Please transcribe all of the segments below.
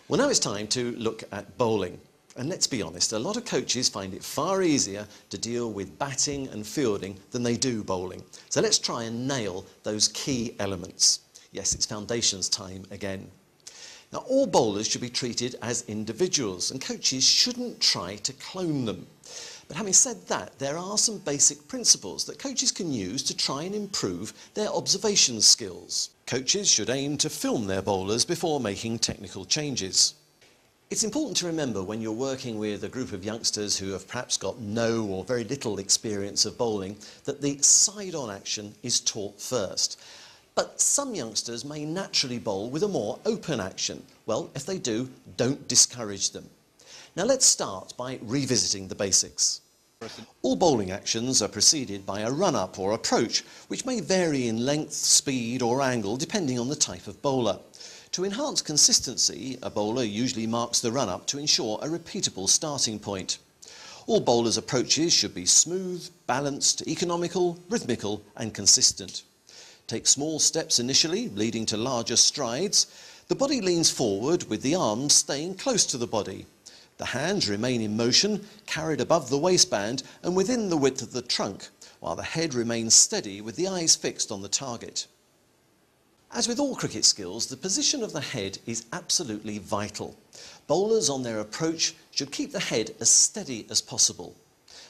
Well, now it's time to look at bowling. And let's be honest, a lot of coaches find it far easier to deal with batting and fielding than they do bowling. So let's try and nail those key elements. Yes, it's foundations time again. Now, all bowlers should be treated as individuals, and coaches shouldn't try to clone them. But having said that, there are some basic principles that coaches can use to try and improve their observation skills. Coaches should aim to film their bowlers before making technical changes. It's important to remember when you're working with a group of youngsters who have perhaps got no or very little experience of bowling that the side-on action is taught first. But some youngsters may naturally bowl with a more open action. Well, if they do, don't discourage them. Now let's start by revisiting the basics. All bowling actions are preceded by a run-up or approach, which may vary in length, speed or angle depending on the type of bowler. To enhance consistency, a bowler usually marks the run-up to ensure a repeatable starting point. All bowlers' approaches should be smooth, balanced, economical, rhythmical and consistent. Take small steps initially, leading to larger strides. The body leans forward with the arms staying close to the body. The hands remain in motion, carried above the waistband and within the width of the trunk, while the head remains steady with the eyes fixed on the target. As with all cricket skills, the position of the head is absolutely vital. Bowlers on their approach should keep the head as steady as possible.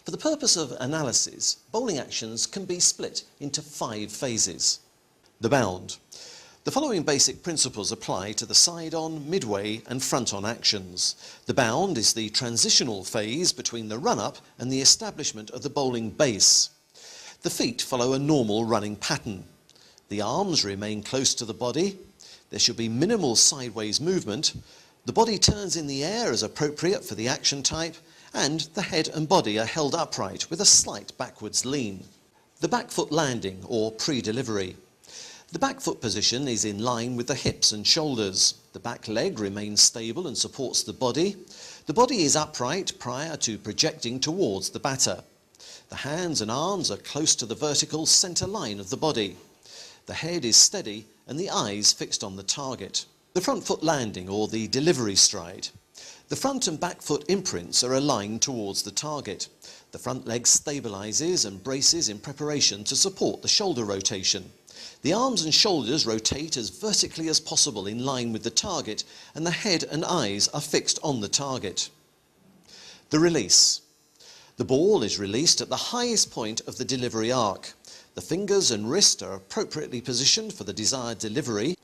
For the purpose of analysis, bowling actions can be split into 5 phases. The bound. The following basic principles apply to the side-on, midway and front-on actions. The bound is the transitional phase between the run-up and the establishment of the bowling base. The feet follow a normal running pattern. The arms remain close to the body. There should be minimal sideways movement. The body turns in the air as appropriate for the action type, and the head and body are held upright with a slight backwards lean. The back foot landing or pre-delivery. The back foot position is in line with the hips and shoulders. The back leg remains stable and supports the body. The body is upright prior to projecting towards the batter. The hands and arms are close to the vertical centre line of the body. The head is steady and the eyes fixed on the target. The front foot landing or the delivery stride. The front and back foot imprints are aligned towards the target. The front leg stabilises and braces in preparation to support the shoulder rotation. The arms and shoulders rotate as vertically as possible in line with the target, and the head and eyes are fixed on the target. The release. The ball is released at the highest point of the delivery arc. The fingers and wrist are appropriately positioned for the desired delivery.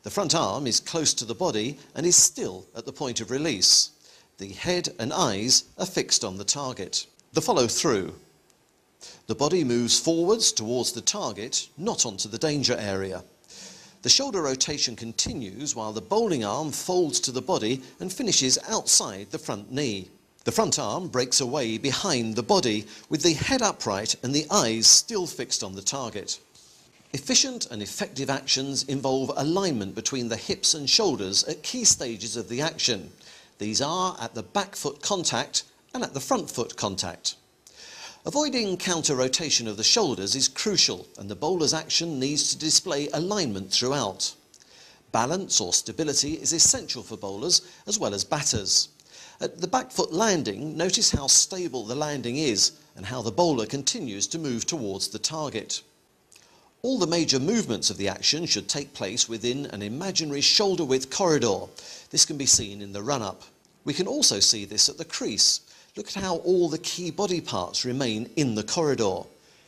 The front arm is close to the body and is still at the point of release. The head and eyes are fixed on the target. The follow-through. The body moves forwards towards the target, not onto the danger area. The shoulder rotation continues while the bowling arm folds to the body and finishes outside the front knee. The front arm breaks away behind the body with the head upright and the eyes still fixed on the target. Efficient and effective actions involve alignment between the hips and shoulders at key stages of the action. These are at the back foot contact and at the front foot contact. Avoiding counter-rotation of the shoulders is crucial, and the bowler's action needs to display alignment throughout. Balance or stability is essential for bowlers as well as batters. At the back foot landing, notice how stable the landing is and how the bowler continues to move towards the target. All the major movements of the action should take place within an imaginary shoulder-width corridor. This can be seen in the run-up. We can also see this at the crease. Look at how all the key body parts remain in the corridor.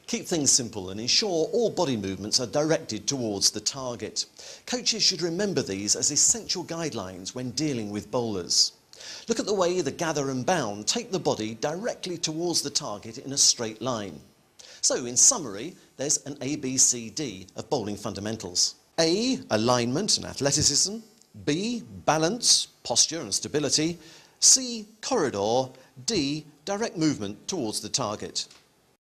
Keep things simple and ensure all body movements are directed towards the target. Coaches should remember these as essential guidelines when dealing with bowlers. Look at the way the gather and bound take the body directly towards the target in a straight line. So, in summary, there's an ABCD of bowling fundamentals. A, alignment and athleticism. B, balance, posture and stability. C, corridor. D, direct movement towards the target.